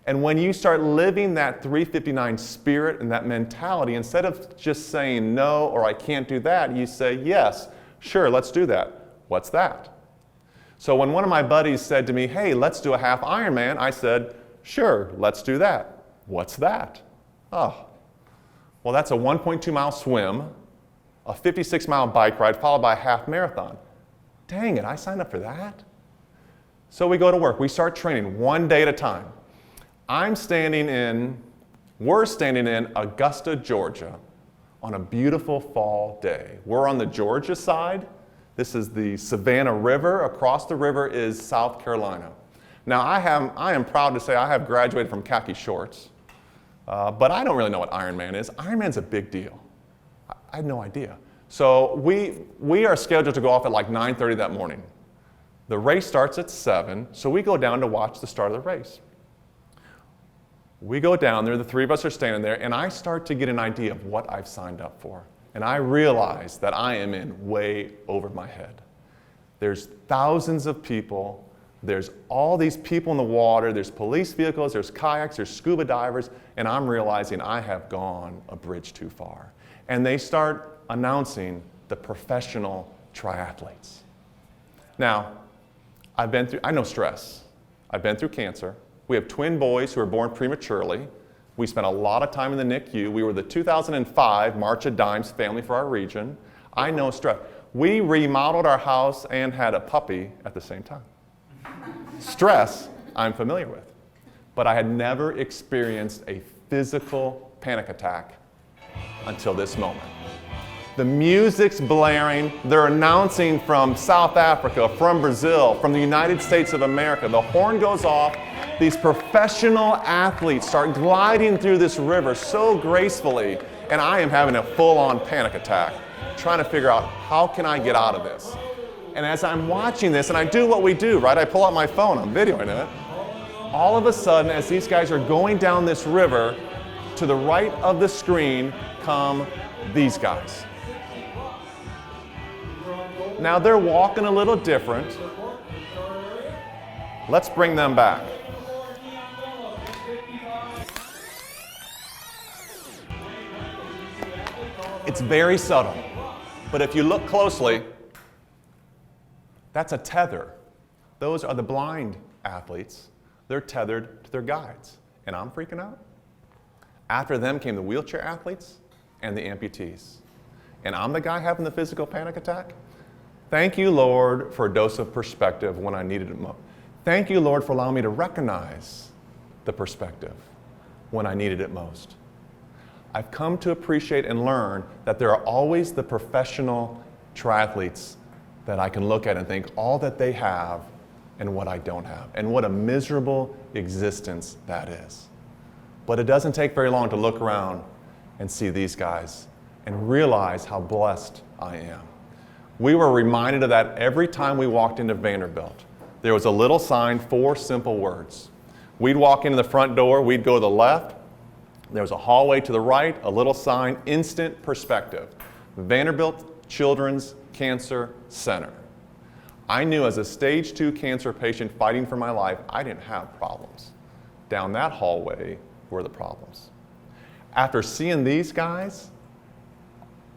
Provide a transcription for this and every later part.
And when you start living that 359 spirit and that mentality, instead of just saying no or I can't do that, you say, yes, sure, let's do that. What's that? So when one of my buddies said to me, hey, let's do a half Ironman, I said, sure, let's do that. What's that? Oh, well, that's a 1.2 mile swim, a 56-mile bike ride, followed by a half marathon. Dang it, I signed up for that? So we go to work. We start training one day at a time. we're standing in Augusta, Georgia on a beautiful fall day. We're on the Georgia side. This is the Savannah River. Across the river is South Carolina. Now, I am proud to say I have graduated from khaki shorts, but I don't really know what Ironman is. Ironman's a big deal. I had no idea. So we are scheduled to go off at like 9:30 that morning. The race starts at 7, so we go down to watch the start of the race. We go down there, the three of us are standing there, and I start to get an idea of what I've signed up for. And I realize that I am in way over my head. There's thousands of people. There's all these people in the water. There's police vehicles. There's kayaks. There's scuba divers. And I'm realizing I have gone a bridge too far. And they start announcing the professional triathletes. Now, I know stress. I've been through cancer. We have twin boys who were born prematurely. We spent a lot of time in the NICU. We were the 2005 March of Dimes family for our region. I know stress. We remodeled our house and had a puppy at the same time. Stress, I'm familiar with. But I had never experienced a physical panic attack until this moment. The music's blaring. They're announcing from South Africa, from Brazil, from the United States of America. The horn goes off. These professional athletes start gliding through this river so gracefully, and I am having a full-on panic attack, trying to figure out how can I get out of this. And as I'm watching this, and I do what we do, right? I pull out my phone, I'm videoing it. All of a sudden, as these guys are going down this river, to the right of the screen come these guys. Now they're walking a little different. Let's bring them back. It's very subtle, but if you look closely, that's a tether. Those are the blind athletes. They're tethered to their guides, and I'm freaking out. After them came the wheelchair athletes and the amputees, and I'm the guy having the physical panic attack. Thank you, Lord, for a dose of perspective when I needed it most. Thank you, Lord, for allowing me to recognize the perspective when I needed it most. I've come to appreciate and learn that there are always the professional triathletes that I can look at and think all that they have and what I don't have, and what a miserable existence that is. But it doesn't take very long to look around and see these guys and realize how blessed I am. We were reminded of that every time we walked into Vanderbilt. There was a little sign, 4 simple words. We'd walk into the front door, we'd go to the left, there was a hallway to the right, a little sign, instant perspective. Vanderbilt Children's Cancer Center. I knew as a stage 2 cancer patient fighting for my life, I didn't have problems. Down that hallway were the problems. After seeing these guys,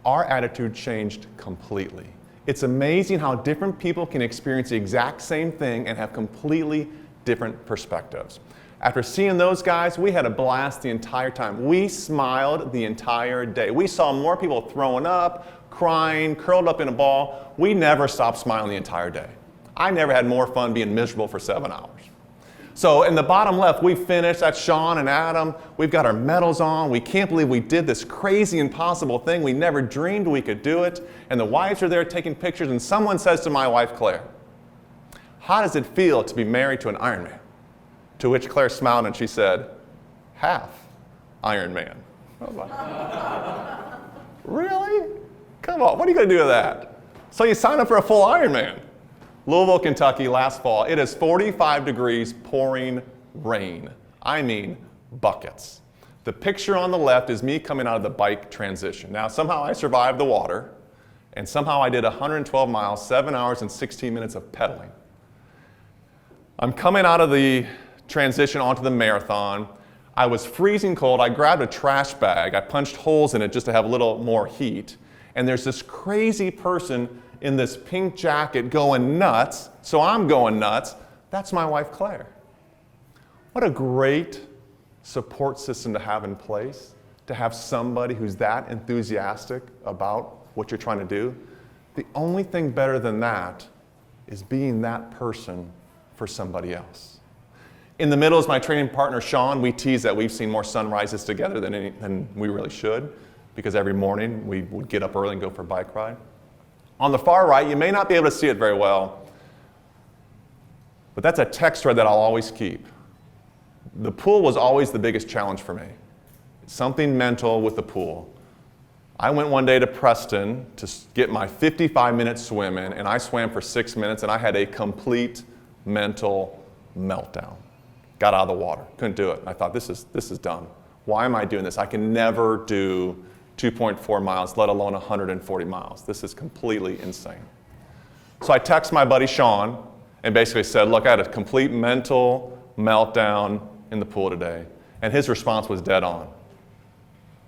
our attitude changed completely. It's amazing how different people can experience the exact same thing and have completely different perspectives. After seeing those guys, we had a blast the entire time. We smiled the entire day. We saw more people throwing up, crying, curled up in a ball. We never stopped smiling the entire day. I never had more fun being miserable for 7 hours. So in the bottom left, we finished. That's Sean and Adam. We've got our medals on. We can't believe we did this crazy, impossible thing. We never dreamed we could do it. And the wives are there taking pictures, and someone says to my wife, Claire, how does it feel to be married to an Ironman? To which Claire smiled and she said, half Ironman. I was like, really? Come on, what are you going to do with that? So you sign up for a full Ironman. Louisville, Kentucky, last fall. It is 45 degrees, pouring rain. I mean buckets. The picture on the left is me coming out of the bike transition. Now, somehow I survived the water, and somehow I did 112 miles, 7 hours and 16 minutes of pedaling. I'm coming out of the transition onto the marathon. I was freezing cold. I grabbed a trash bag. I punched holes in it just to have a little more heat. And there's this crazy person in this pink jacket going nuts, so I'm going nuts. That's my wife, Claire. What a great support system to have in place, to have somebody who's that enthusiastic about what you're trying to do. The only thing better than that is being that person for somebody else. In the middle is my training partner, Sean. We tease that we've seen more sunrises together than we really should, because every morning we would get up early and go for a bike ride. On the far right, you may not be able to see it very well, but that's a text thread that I'll always keep. The pool was always the biggest challenge for me. Something mental with the pool. I went one day to Preston to get my 55-minute swim in, and I swam for 6 minutes, and I had a complete mental meltdown. Got out of the water, couldn't do it. I thought, this is dumb. Why am I doing this? I can never do 2.4 miles, let alone 140 miles. This is completely insane. So I text my buddy Sean and basically said, look, I had a complete mental meltdown in the pool today. And his response was dead on.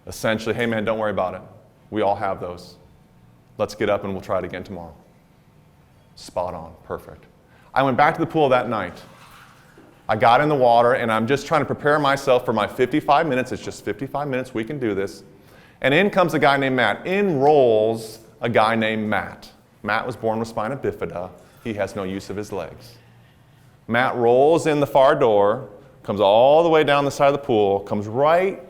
Essentially, hey man, don't worry about it. We all have those. Let's get up and we'll try it again tomorrow. Spot on, perfect. I went back to the pool that night. I got in the water and I'm just trying to prepare myself for my 55 minutes. It's just 55 minutes, we can do this. And in comes a guy named Matt. In rolls a guy named Matt. Matt was born with spina bifida. He has no use of his legs. Matt rolls in the far door, comes all the way down the side of the pool, comes right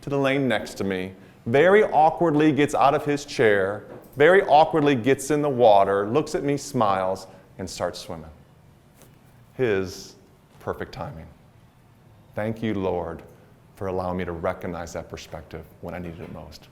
to the lane next to me, very awkwardly gets out of his chair, very awkwardly gets in the water, looks at me, smiles, and starts swimming. His perfect timing. Thank you, Lord, for allowing me to recognize that perspective when I needed it most.